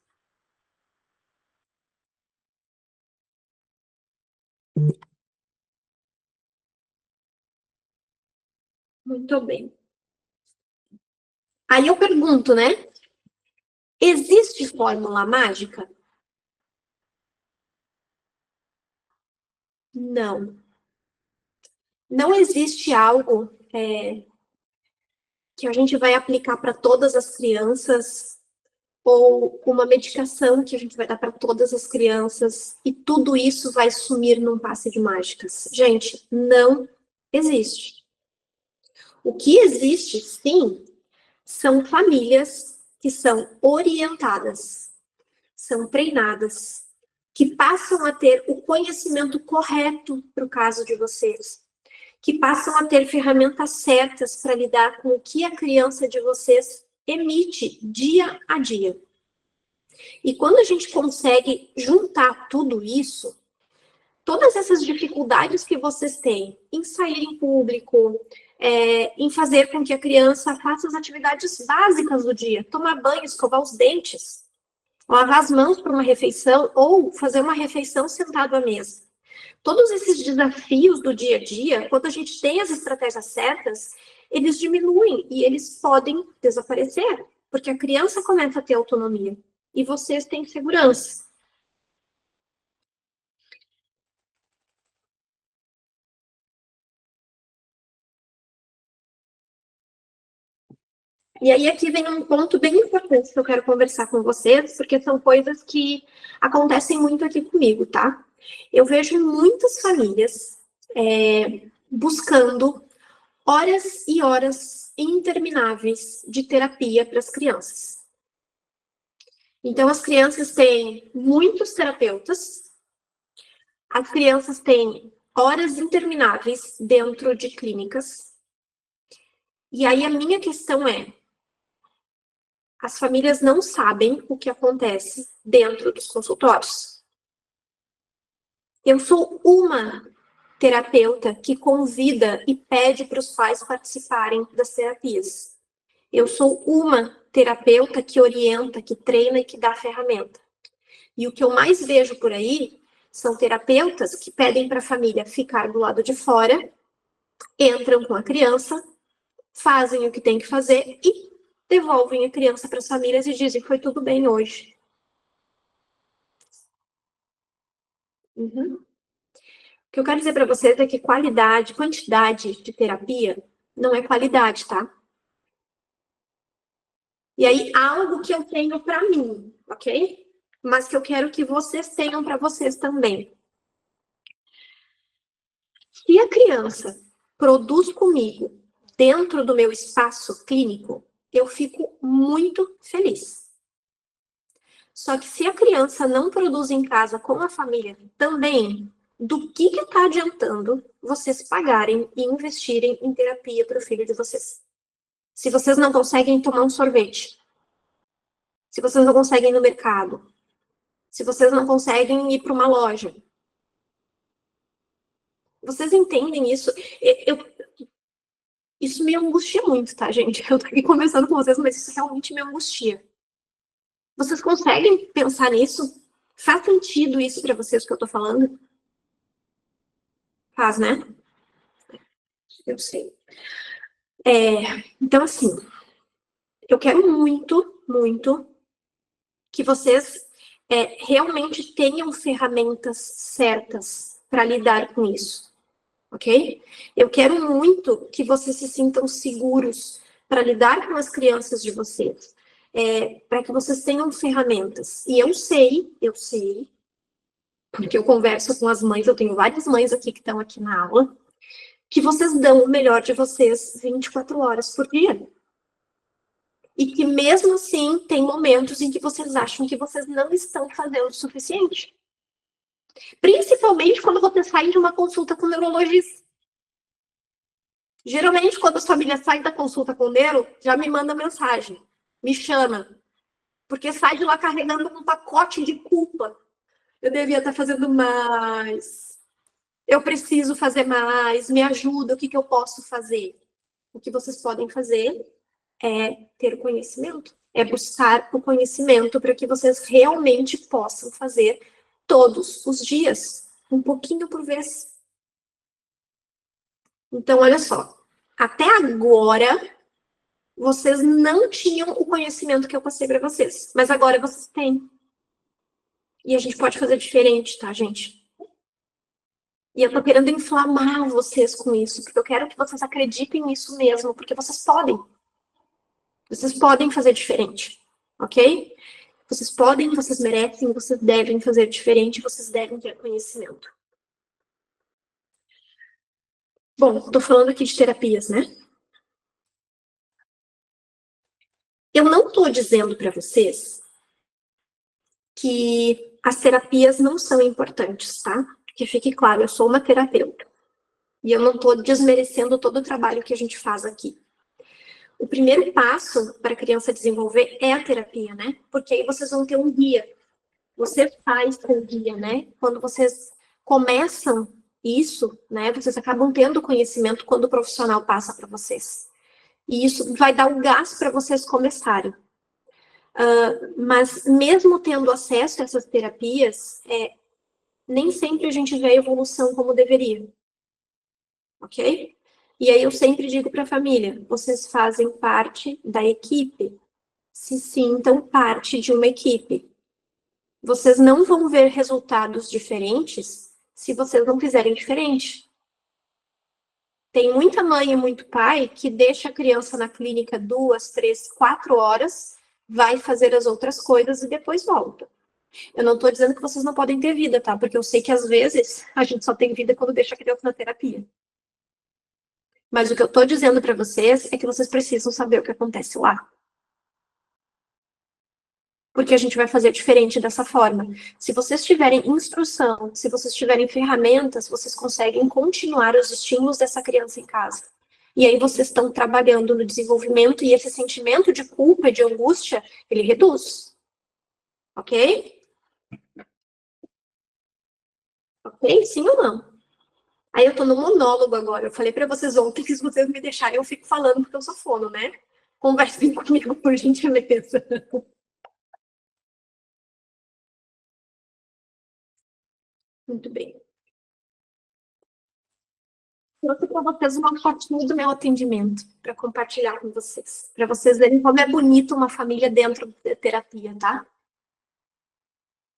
Muito bem. Aí eu pergunto, né? Existe fórmula mágica? Não. Não existe algo que a gente vai aplicar para todas as crianças ou uma medicação que a gente vai dar para todas as crianças e tudo isso vai sumir num passe de mágicas. Gente, não existe. O que existe, sim, são famílias que são orientadas, são treinadas, que passam a ter o conhecimento correto para o caso de vocês, que passam a ter ferramentas certas para lidar com o que a criança de vocês emite dia a dia. E quando a gente consegue juntar tudo isso, todas essas dificuldades que vocês têm em sair em público, em fazer com que a criança faça as atividades básicas do dia, tomar banho, escovar os dentes, lavar as mãos para uma refeição ou fazer uma refeição sentado à mesa. Todos esses desafios do dia a dia, quando a gente tem as estratégias certas, eles diminuem e eles podem desaparecer, porque a criança começa a ter autonomia e vocês têm segurança. E aí aqui vem um ponto bem importante que eu quero conversar com vocês, porque são coisas que acontecem muito aqui comigo, tá? Eu vejo muitas famílias buscando horas e horas intermináveis de terapia para as crianças. Então, as crianças têm muitos terapeutas, as crianças têm horas intermináveis dentro de clínicas. E aí a minha questão é, as famílias não sabem o que acontece dentro dos consultórios. Eu sou uma terapeuta que convida e pede para os pais participarem das terapias. Eu sou uma terapeuta que orienta, que treina e que dá ferramenta. E o que eu mais vejo por aí são terapeutas que pedem para a família ficar do lado de fora, entram com a criança, fazem o que tem que fazer e devolvem a criança para as famílias e dizem que foi tudo bem hoje. Uhum. O que eu quero dizer para vocês é que qualidade, quantidade de terapia não é qualidade, tá? E aí, algo que eu tenho para mim, ok? Mas que eu quero que vocês tenham para vocês também. Se a criança produz comigo dentro do meu espaço clínico, eu fico muito feliz. Só que se a criança não produz em casa com a família também, do que está adiantando vocês pagarem e investirem em terapia para o filho de vocês? Se vocês não conseguem tomar um sorvete, se vocês não conseguem ir no mercado, se vocês não conseguem ir para uma loja. Vocês entendem isso? Isso me angustia muito, tá, gente? Eu tô aqui conversando com vocês, mas isso realmente me angustia. Vocês conseguem pensar nisso? Faz sentido isso para vocês que eu tô falando? Faz, né? Eu sei. Então, assim, eu quero muito, muito que vocês realmente tenham ferramentas certas para lidar com isso, ok? Eu quero muito que vocês se sintam seguros para lidar com as crianças de vocês, para que vocês tenham ferramentas. E eu sei, porque eu converso com as mães, eu tenho várias mães aqui que estão aqui na aula, que vocês dão o melhor de vocês 24 horas por dia. E que mesmo assim tem momentos em que vocês acham que vocês não estão fazendo o suficiente. Principalmente quando vocês saem de uma consulta com o neurologista. Geralmente, quando as famílias saem da consulta com o neuro, já me manda mensagem, me chama, porque sai de lá carregando um pacote de culpa. Eu devia estar fazendo mais. Eu preciso fazer mais. Me ajuda. O que eu posso fazer? O que vocês podem fazer é ter o conhecimento. É buscar o conhecimento para que vocês realmente possam fazer todos os dias. Um pouquinho por vez. Então, olha só. Até agora, vocês não tinham o conhecimento que eu passei para vocês. Mas agora vocês têm. E a gente pode fazer diferente, tá, gente? E eu tô querendo inflamar vocês com isso, porque eu quero que vocês acreditem nisso mesmo, porque vocês podem. Vocês podem fazer diferente, ok? Vocês podem, vocês merecem, vocês devem fazer diferente, vocês devem ter conhecimento. Bom, tô falando aqui de terapias, né? Eu não estou dizendo para vocês que as terapias não são importantes, tá? Que fique claro, eu sou uma terapeuta. E eu não estou desmerecendo todo o trabalho que a gente faz aqui. O primeiro passo para a criança desenvolver é a terapia, né? Porque aí vocês vão ter um guia. Você faz com o guia, né? Quando vocês começam isso, né? Vocês acabam tendo conhecimento quando o profissional passa para vocês. E isso vai dar o gás para vocês começarem. Mas mesmo tendo acesso a essas terapias, nem sempre a gente vê a evolução como deveria. Ok? E aí eu sempre digo para a família, vocês fazem parte da equipe. Se sintam parte de uma equipe. Vocês não vão ver resultados diferentes se vocês não fizerem diferente. Tem muita mãe e muito pai que deixa a criança na clínica 2, 3, 4 horas, vai fazer as outras coisas e depois volta. Eu não estou dizendo que vocês não podem ter vida, tá? Porque eu sei que às vezes a gente só tem vida quando deixa a criança na terapia. Mas o que eu estou dizendo para vocês é que vocês precisam saber o que acontece lá. Porque a gente vai fazer diferente dessa forma. Se vocês tiverem instrução, se vocês tiverem ferramentas, vocês conseguem continuar os estímulos dessa criança em casa. E aí vocês estão trabalhando no desenvolvimento e esse sentimento de culpa, de angústia, ele reduz. Ok? Ok? Sim ou não? Aí eu tô no monólogo agora. Eu falei para vocês ontem que se vocês me deixarem, eu fico falando porque eu sou fono, né? Conversem comigo, por gentileza. Muito bem. Trouxe para vocês uma fotinho do meu atendimento para compartilhar com vocês. Para vocês verem como é bonito uma família dentro da terapia, tá?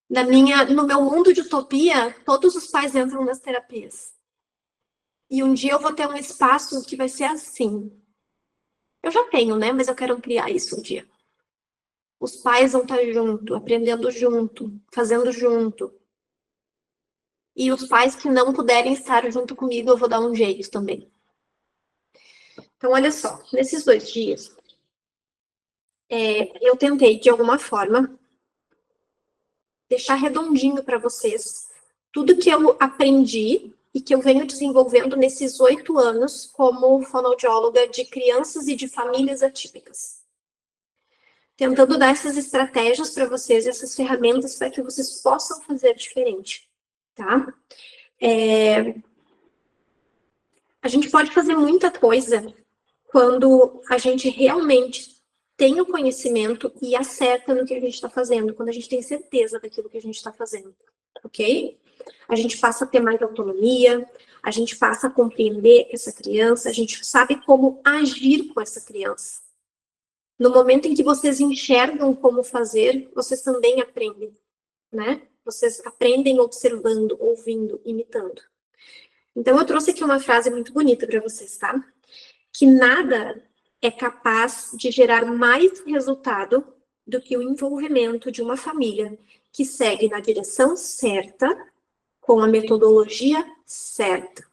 No meu mundo de utopia, todos os pais entram nas terapias. E um dia eu vou ter um espaço que vai ser assim. Eu já tenho, né? Mas eu quero ampliar isso um dia. Os pais vão estar junto, aprendendo junto, fazendo junto. E os pais que não puderem estar junto comigo, eu vou dar um jeito também. Então, olha só, nesses 2 dias, eu tentei, de alguma forma, deixar redondinho para vocês tudo que eu aprendi e que eu venho desenvolvendo nesses 8 anos como fonoaudióloga de crianças e de famílias atípicas. Tentando dar essas estratégias para vocês, essas ferramentas para que vocês possam fazer diferente, tá? A gente pode fazer muita coisa quando a gente realmente tem o conhecimento e acerta no que a gente está fazendo, quando a gente tem certeza daquilo que a gente está fazendo, ok? A gente passa a ter mais autonomia, a gente passa a compreender essa criança, a gente sabe como agir com essa criança. No momento em que vocês enxergam como fazer, vocês também aprendem, né? Vocês aprendem observando, ouvindo, imitando. Então, eu trouxe aqui uma frase muito bonita para vocês, tá? Que nada é capaz de gerar mais resultado do que o envolvimento de uma família que segue na direção certa, com a metodologia certa.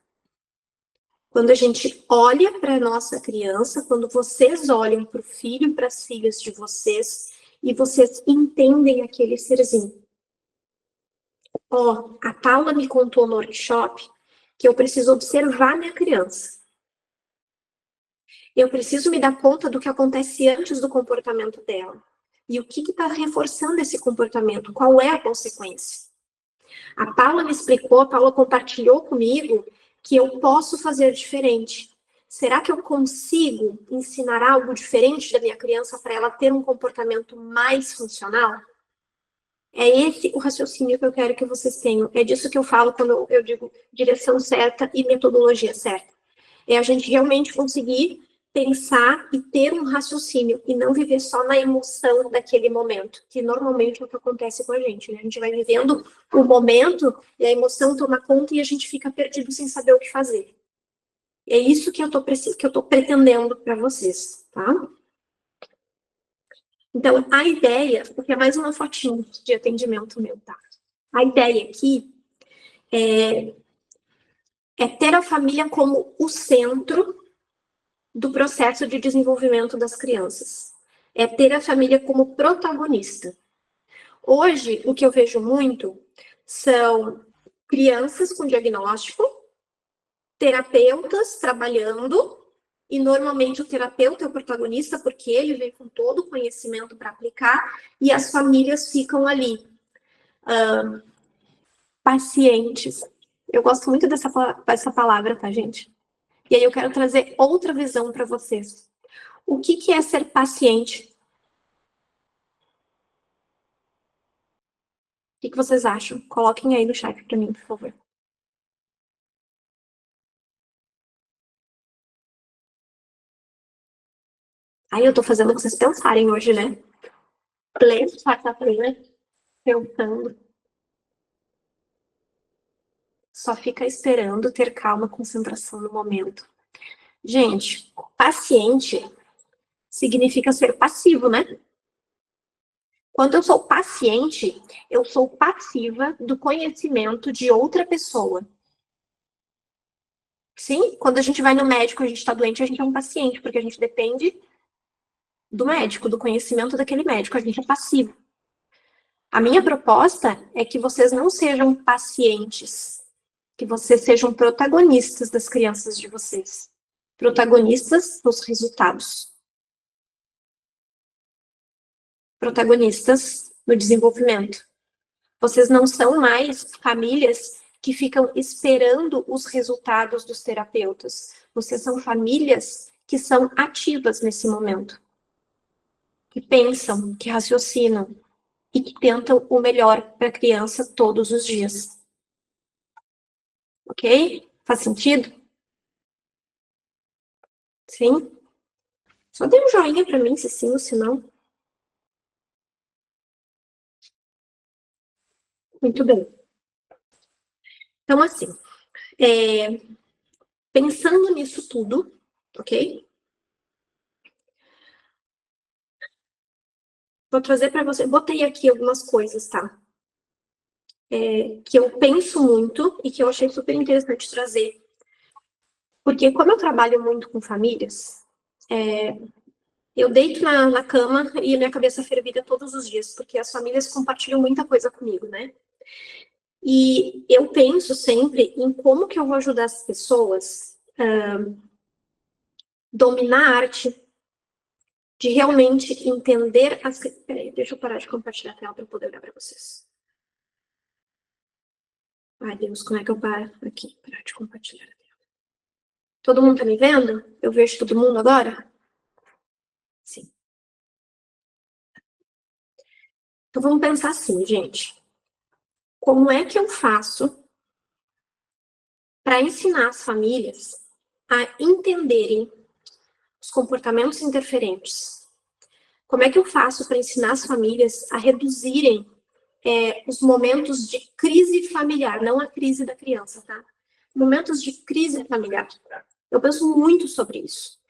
Quando a gente olha para a nossa criança, quando vocês olham para o filho e para as filhas de vocês, e vocês entendem aquele serzinho. A Paula me contou no workshop que eu preciso observar minha criança. Eu preciso me dar conta do que acontece antes do comportamento dela. E o que está reforçando esse comportamento? Qual é a consequência? A Paula me explicou, a Paula compartilhou comigo que eu posso fazer diferente. Será que eu consigo ensinar algo diferente da minha criança para ela ter um comportamento mais funcional? É esse o raciocínio que eu quero que vocês tenham. É disso que eu falo quando eu digo direção certa e metodologia certa. É a gente realmente conseguir pensar e ter um raciocínio e não viver só na emoção daquele momento, que normalmente é o que acontece com a gente, né? A gente vai vivendo o momento e a emoção toma conta e a gente fica perdido sem saber o que fazer. É isso que eu tô pretendendo para vocês, tá? Então, a ideia, porque é mais uma fotinho de atendimento meu, tá? A ideia aqui é ter a família como o centro do processo de desenvolvimento das crianças. É ter a família como protagonista. Hoje, o que eu vejo muito são crianças com diagnóstico, terapeutas trabalhando, e normalmente o terapeuta é o protagonista, porque ele vem com todo o conhecimento para aplicar, e as famílias ficam ali. Pacientes. Eu gosto muito dessa palavra, tá, gente? E aí eu quero trazer outra visão para vocês. O que é ser paciente? O que vocês acham? Coloquem aí no chat para mim, por favor. Aí eu tô fazendo vocês pensarem hoje, né? Pleno quarta-feira, pensando. Só fica esperando ter calma, concentração no momento. Gente, paciente significa ser passivo, né? Quando eu sou paciente, eu sou passiva do conhecimento de outra pessoa. Sim, quando a gente vai no médico, a gente está doente, a gente é um paciente, porque a gente depende do médico, do conhecimento daquele médico, a gente é passivo. A minha proposta é que vocês não sejam pacientes, que vocês sejam protagonistas das crianças de vocês, protagonistas dos resultados, protagonistas no desenvolvimento. Vocês não são mais famílias que ficam esperando os resultados dos terapeutas. Vocês são famílias que são ativas nesse momento, que pensam, que raciocinam e que tentam o melhor para a criança todos os dias. Ok? Faz sentido? Sim? Só dê um joinha para mim, se sim ou se não. Muito bem. Então, assim, pensando nisso tudo, ok? Vou trazer para você, botei aqui algumas coisas, tá? Que eu penso muito e que eu achei super interessante trazer. Porque como eu trabalho muito com famílias, eu deito na cama e minha cabeça fervilha todos os dias, porque as famílias compartilham muita coisa comigo, né? E eu penso sempre em como que eu vou ajudar as pessoas a dominar a arte de realmente entender as... Peraí, deixa eu parar de compartilhar a tela para eu poder olhar para vocês. Ai, Deus, como é que eu paro aqui? Parar de compartilhar a tela. Todo mundo tá me vendo? Eu vejo todo mundo agora? Sim. Então vamos pensar assim, gente. Como é que eu faço para ensinar as famílias a entenderem os comportamentos interferentes? Como é que eu faço para ensinar as famílias a reduzirem os momentos de crise familiar, não a crise da criança, tá? Momentos de crise familiar. Eu penso muito sobre isso.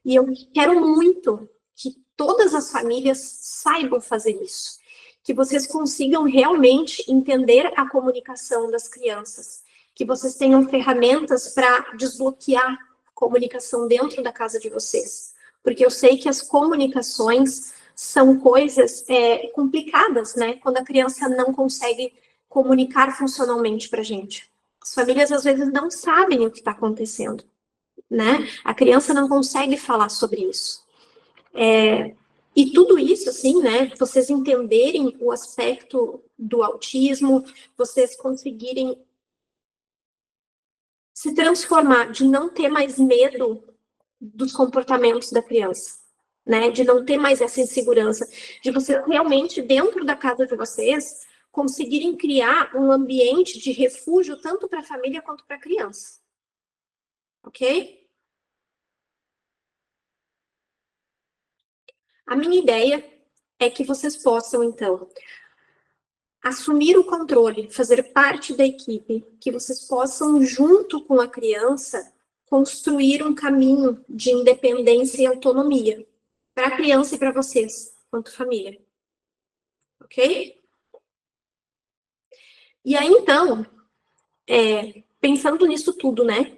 E eu quero muito que todas as famílias saibam fazer isso. Que vocês consigam realmente entender a comunicação das crianças. Que vocês tenham ferramentas para desbloquear a comunicação dentro da casa de vocês. Porque eu sei que as comunicações são coisas complicadas, né? Quando a criança não consegue comunicar funcionalmente para a gente. As famílias, às vezes, não sabem o que está acontecendo, né? A criança não consegue falar sobre isso. E tudo isso, assim, né? Vocês entenderem o aspecto do autismo, vocês conseguirem se transformar, de não ter mais medo dos comportamentos da criança, né? De não ter mais essa insegurança, de vocês realmente, dentro da casa de vocês, conseguirem criar um ambiente de refúgio tanto para a família quanto para a criança. Ok? A minha ideia é que vocês possam, então, assumir o controle, fazer parte da equipe, que vocês possam, junto com a criança, construir um caminho de independência e autonomia para a criança e para vocês, quanto família. Ok? E aí, então, pensando nisso tudo, né?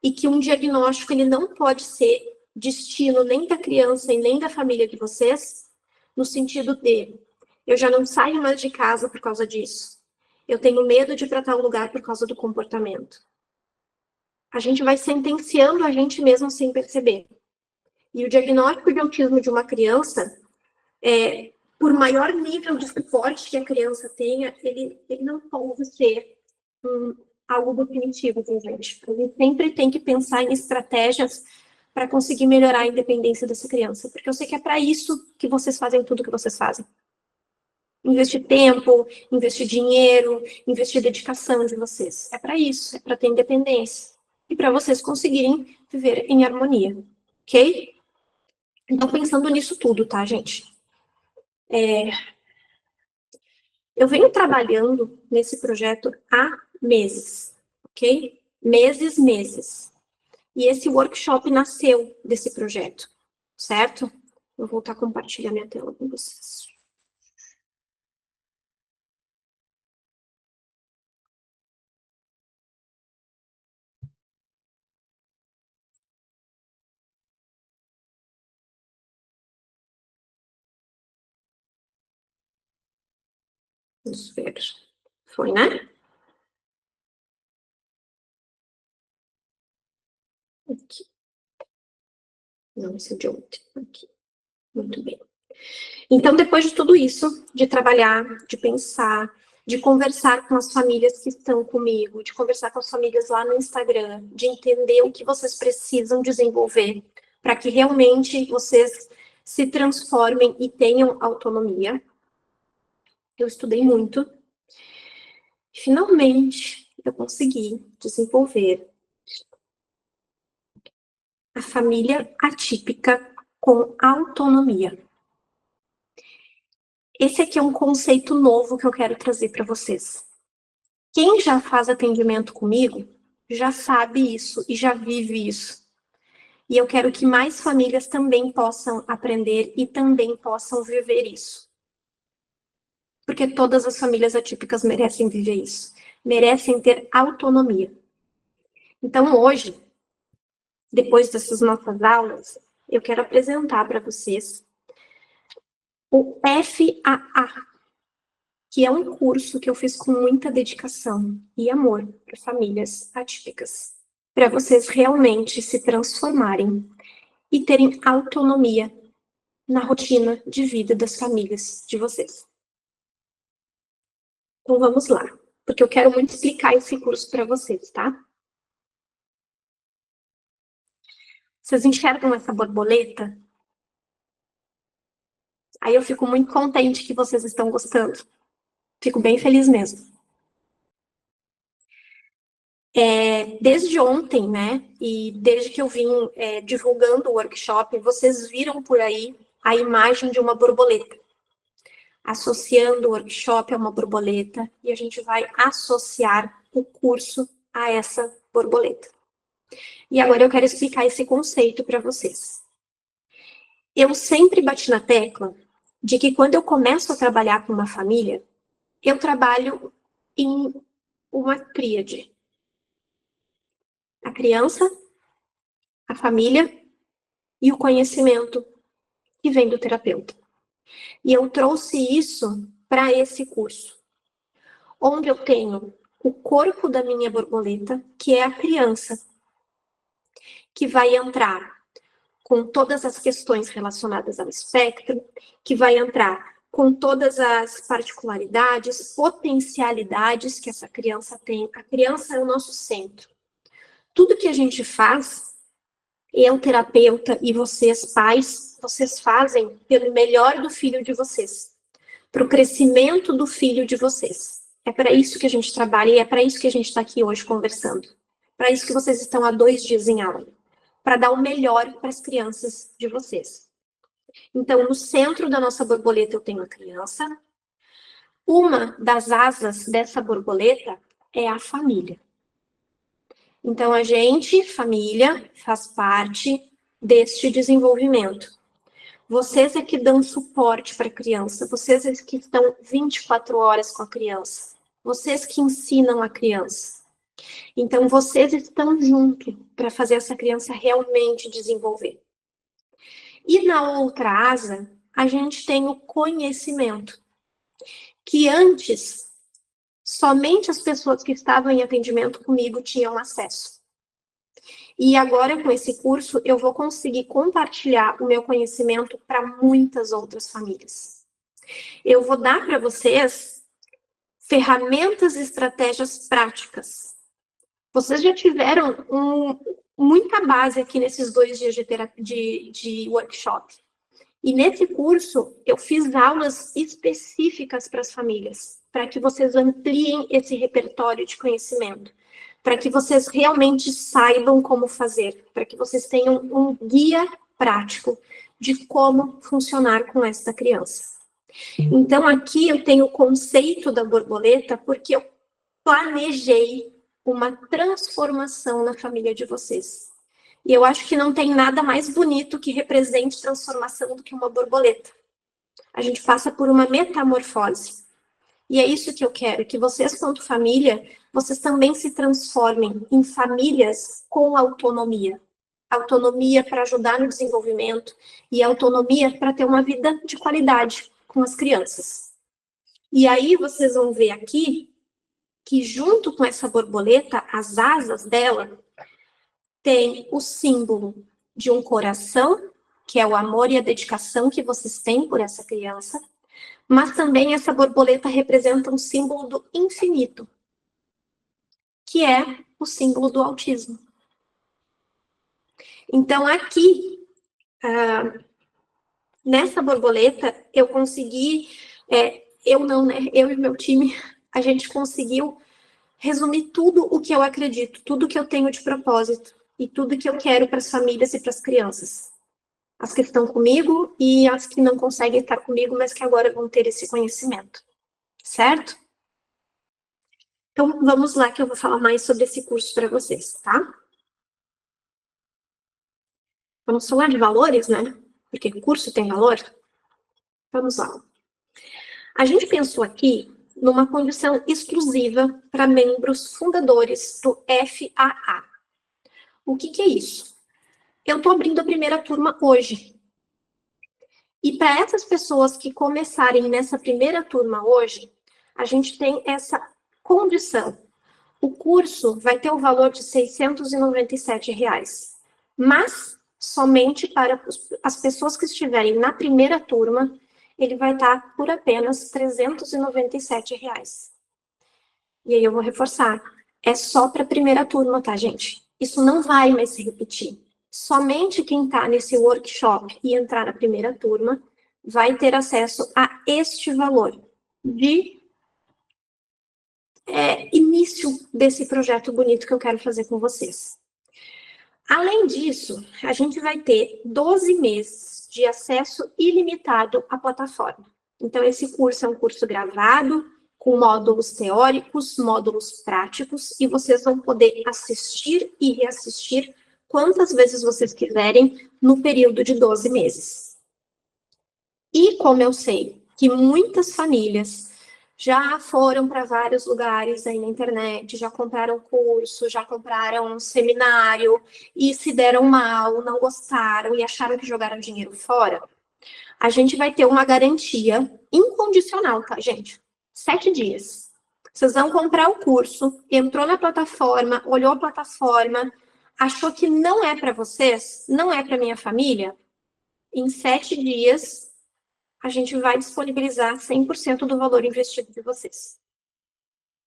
E que um diagnóstico, ele não pode ser destino nem da criança e nem da família de vocês, no sentido de, eu já não saio mais de casa por causa disso. Eu tenho medo de ir para tal lugar por causa do comportamento. A gente vai sentenciando a gente mesmo sem perceber. E o diagnóstico de autismo de uma criança, por maior nível de suporte que a criança tenha, ele não pode ser algo definitivo para a gente. A gente sempre tem que pensar em estratégias para conseguir melhorar a independência dessa criança. Porque eu sei que é para isso que vocês fazem tudo que vocês fazem. Investir tempo, investir dinheiro, investir dedicação de vocês. É para isso, é para ter independência. E para vocês conseguirem viver em harmonia. Ok? Então, pensando nisso tudo, tá, gente? Eu venho trabalhando nesse projeto há meses, ok? Meses. E esse workshop nasceu desse projeto, certo? Eu vou voltar a compartilhar minha tela com vocês. Vamos ver. Foi, né? Aqui. Não, esse é de ontem. Aqui. Muito bem. Então, depois de tudo isso, de trabalhar, de pensar, de conversar com as famílias que estão comigo, de conversar com as famílias lá no Instagram, de entender o que vocês precisam desenvolver para que realmente vocês se transformem e tenham autonomia. Eu estudei muito. Finalmente, eu consegui desenvolver a família atípica com autonomia. Esse aqui é um conceito novo que eu quero trazer para vocês. Quem já faz atendimento comigo já sabe isso e já vive isso. E eu quero que mais famílias também possam aprender e também possam viver isso. Porque todas as famílias atípicas merecem viver isso. Merecem ter autonomia. Então, hoje, depois dessas nossas aulas, eu quero apresentar para vocês o FAA, que é um curso que eu fiz com muita dedicação e amor para famílias atípicas, para vocês realmente se transformarem e terem autonomia na rotina de vida das famílias de vocês. Então vamos lá, porque eu quero muito explicar esse curso para vocês, tá? Vocês enxergam essa borboleta? Aí eu fico muito contente que vocês estão gostando. Fico bem feliz mesmo. Desde ontem, né, e desde que eu vim divulgando o workshop, vocês viram por aí a imagem de uma borboleta. Associando o workshop a uma borboleta, e a gente vai associar o curso a essa borboleta. E agora eu quero explicar esse conceito para vocês. Eu sempre bati na tecla de que quando eu começo a trabalhar com uma família, eu trabalho em uma tríade. A criança, a família e o conhecimento que vem do terapeuta. E eu trouxe isso para esse curso, onde eu tenho o corpo da minha borboleta, que é a criança, que vai entrar com todas as questões relacionadas ao espectro, que vai entrar com todas as particularidades, potencialidades que essa criança tem. A criança é o nosso centro. Tudo que a gente faz, eu, terapeuta, e vocês, pais, vocês fazem pelo melhor do filho de vocês, para o crescimento do filho de vocês. É para isso que a gente trabalha e é para isso que a gente está aqui hoje conversando. Para isso que vocês estão há 2 dias em aula. Para dar o melhor para as crianças de vocês. Então, no centro da nossa borboleta eu tenho a criança. Uma das asas dessa borboleta é a família. Então, a gente, família, faz parte deste desenvolvimento. Vocês é que dão suporte para a criança, vocês é que estão 24 horas com a criança, vocês que ensinam a criança. Então, vocês estão juntos para fazer essa criança realmente desenvolver. E na outra asa, a gente tem o conhecimento, que antes, somente as pessoas que estavam em atendimento comigo tinham acesso. E agora, com esse curso, eu vou conseguir compartilhar o meu conhecimento para muitas outras famílias. Eu vou dar para vocês ferramentas e estratégias práticas. Vocês já tiveram muita base aqui nesses 2 dias de workshop. E nesse curso, eu fiz aulas específicas para as famílias, para que vocês ampliem esse repertório de conhecimento, para que vocês realmente saibam como fazer, para que vocês tenham um guia prático de como funcionar com essa criança. Então, aqui eu tenho o conceito da borboleta, porque eu planejei uma transformação na família de vocês. E eu acho que não tem nada mais bonito que represente transformação do que uma borboleta. A gente passa por uma metamorfose. E é isso que eu quero, que vocês, quanto família, vocês também se transformem em famílias com autonomia. Autonomia para ajudar no desenvolvimento e autonomia para ter uma vida de qualidade com as crianças. E aí vocês vão ver aqui que junto com essa borboleta, as asas dela, tem o símbolo de um coração, que é o amor e a dedicação que vocês têm por essa criança, mas também essa borboleta representa um símbolo do infinito, que é o símbolo do autismo. Então, aqui, nessa borboleta, eu consegui, eu e meu time, a gente conseguiu resumir tudo o que eu acredito, tudo que eu tenho de propósito e tudo que eu quero para as famílias e para as crianças. As que estão comigo e as que não conseguem estar comigo, mas que agora vão ter esse conhecimento. Certo? Então, vamos lá que eu vou falar mais sobre esse curso para vocês, tá? Vamos falar de valores, né? Porque o curso tem valor. Vamos lá. A gente pensou aqui numa condição exclusiva para membros fundadores do FAA. O que é isso? Eu estou abrindo a primeira turma hoje. E para essas pessoas que começarem nessa primeira turma hoje, a gente tem essa condição. O curso vai ter o valor de R$ 697, mas somente para as pessoas que estiverem na primeira turma, ele vai estar por apenas R$ 397. E aí eu vou reforçar, é só para a primeira turma, tá, gente? Isso não vai mais se repetir. Somente quem está nesse workshop e entrar na primeira turma vai ter acesso a este valor de início desse projeto bonito que eu quero fazer com vocês. Além disso, a gente vai ter 12 meses de acesso ilimitado à plataforma. Então, esse curso é um curso gravado, com módulos teóricos, módulos práticos, e vocês vão poder assistir e reassistir quantas vezes vocês quiserem no período de 12 meses. E como eu sei que muitas famílias já foram para vários lugares aí na internet, já compraram curso, já compraram um seminário e se deram mal, não gostaram e acharam que jogaram dinheiro fora, a gente vai ter uma garantia incondicional, tá, gente? 7 dias. Vocês vão comprar o curso, entrou na plataforma, olhou a plataforma, achou que não é para vocês, não é para minha família, em 7 dias a gente vai disponibilizar 100% do valor investido de vocês.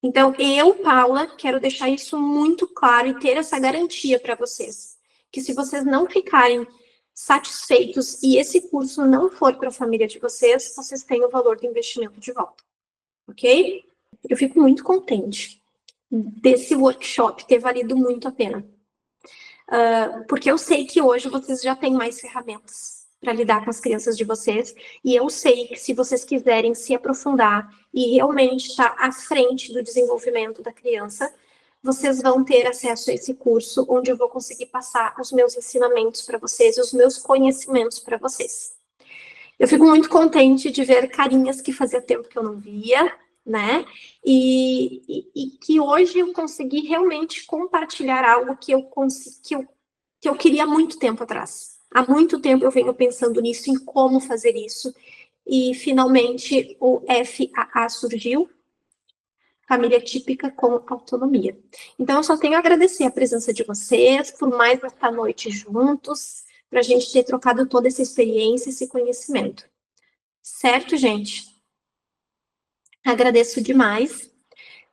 Então, eu, Paula, quero deixar isso muito claro e ter essa garantia para vocês. Que se vocês não ficarem satisfeitos e esse curso não for para a família de vocês, vocês têm o valor do investimento de volta. Ok? Eu fico muito contente desse workshop ter valido muito a pena. Porque eu sei que hoje vocês já têm mais ferramentas para lidar com as crianças de vocês, e eu sei que se vocês quiserem se aprofundar e realmente estar à frente do desenvolvimento da criança, vocês vão ter acesso a esse curso, onde eu vou conseguir passar os meus ensinamentos para vocês, os meus conhecimentos para vocês. Eu fico muito contente de ver carinhas que fazia tempo que eu não via, né? E que hoje eu consegui realmente compartilhar algo que eu queria há muito tempo atrás. Há muito tempo eu venho pensando nisso, em como fazer isso, e finalmente o FAA surgiu, Família Típica com Autonomia. Então, eu só tenho a agradecer a presença de vocês, por mais esta noite juntos, para a gente ter trocado toda essa experiência, esse conhecimento. Certo, gente? Agradeço demais.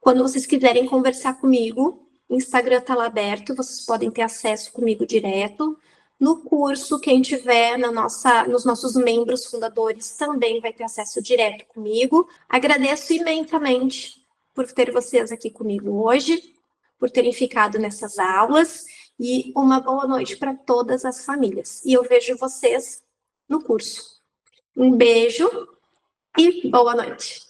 Quando vocês quiserem conversar comigo, o Instagram está lá aberto, vocês podem ter acesso comigo direto. No curso, quem tiver nos nossos membros fundadores também vai ter acesso direto comigo. Agradeço imensamente por ter vocês aqui comigo hoje, por terem ficado nessas aulas, e uma boa noite para todas as famílias. E eu vejo vocês no curso. Um beijo e boa noite.